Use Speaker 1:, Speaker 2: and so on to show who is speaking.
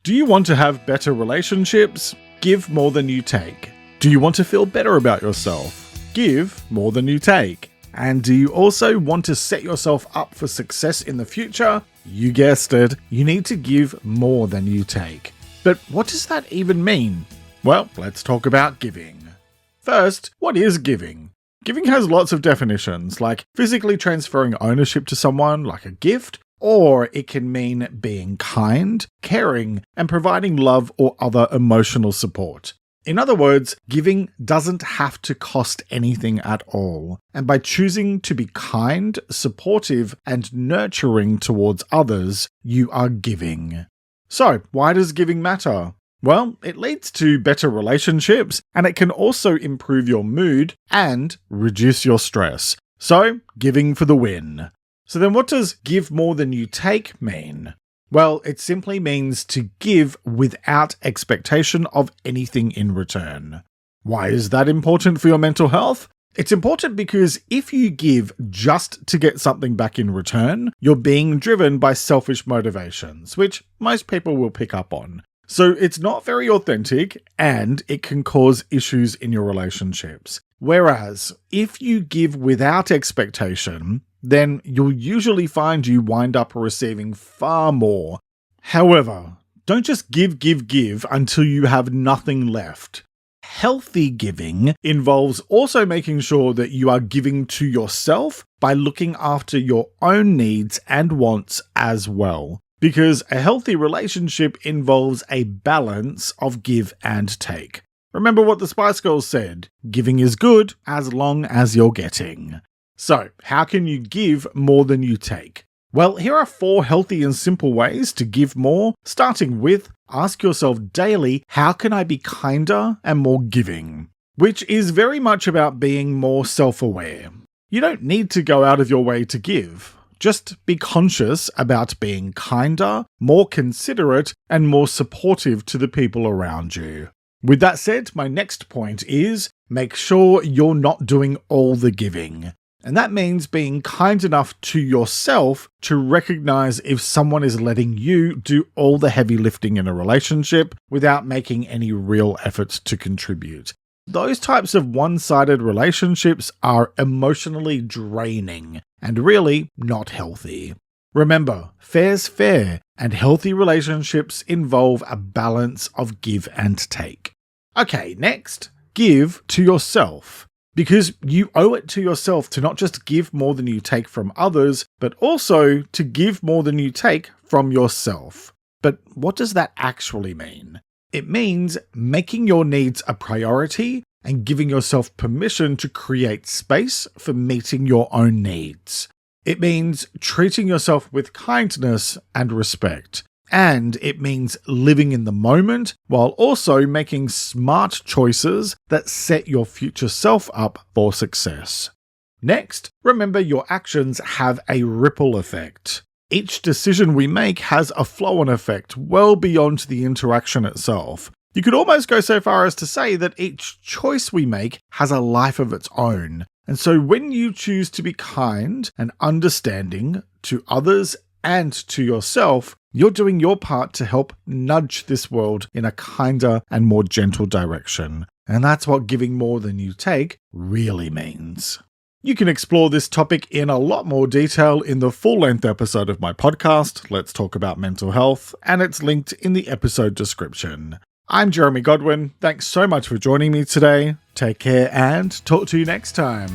Speaker 1: Do you want to have better relationships? Give more than you take. Do you want to feel better about yourself? Give more than you take. And do you also want to set yourself up for success in the future? You guessed it, you need to give more than you take. But what does that even mean? Well, let's talk about giving. First, what is giving? Giving has lots of definitions, like physically transferring ownership to someone, like a gift, or it can mean being kind, caring, and providing love or other emotional support. In other words, giving doesn't have to cost anything at all, and by choosing to be kind, supportive, and nurturing towards others, you are giving. So, why does giving matter? Well, it leads to better relationships, and it can also improve your mood and reduce your stress. So, giving for the win. So then what does give more than you take mean? Well, it simply means to give without expectation of anything in return. Why is that important for your mental health? It's important because if you give just to get something back in return, you're being driven by selfish motivations, which most people will pick up on. So it's not very authentic and it can cause issues in your relationships. Whereas if you give without expectation, then you'll usually find you wind up receiving far more. However, don't just give until you have nothing left. Healthy giving involves also making sure that you are giving to yourself by looking after your own needs and wants as well. Because a healthy relationship involves a balance of give and take. Remember what the Spice Girls said, giving is good as long as you're getting. So, how can you give more than you take? Well, here are 4 healthy and simple ways to give more, starting with ask yourself daily, how can I be kinder and more giving? Which is very much about being more self-aware. You don't need to go out of your way to give. Just be conscious about being kinder, more considerate, and more supportive to the people around you. With that said, my next point is make sure you're not doing all the giving. And that means being kind enough to yourself to recognize if someone is letting you do all the heavy lifting in a relationship without making any real efforts to contribute. Those types of one-sided relationships are emotionally draining and really not healthy. Remember, fair's fair, and healthy relationships involve a balance of give and take. Okay, next, give to yourself. Because you owe it to yourself to not just give more than you take from others, but also to give more than you take from yourself. But what does that actually mean? It means making your needs a priority and giving yourself permission to create space for meeting your own needs. It means treating yourself with kindness and respect. And it means living in the moment while also making smart choices that set your future self up for success. Next, remember your actions have a ripple effect. Each decision we make has a flow-on effect well beyond the interaction itself. You could almost go so far as to say that each choice we make has a life of its own. And so when you choose to be kind and understanding to others and to yourself, you're doing your part to help nudge this world in a kinder and more gentle direction. And that's what giving more than you take really means. You can explore this topic in a lot more detail in the full-length episode of my podcast, Let's Talk About Mental Health, and it's linked in the episode description. I'm Jeremy Godwin. Thanks so much for joining me today. Take care and talk to you next time.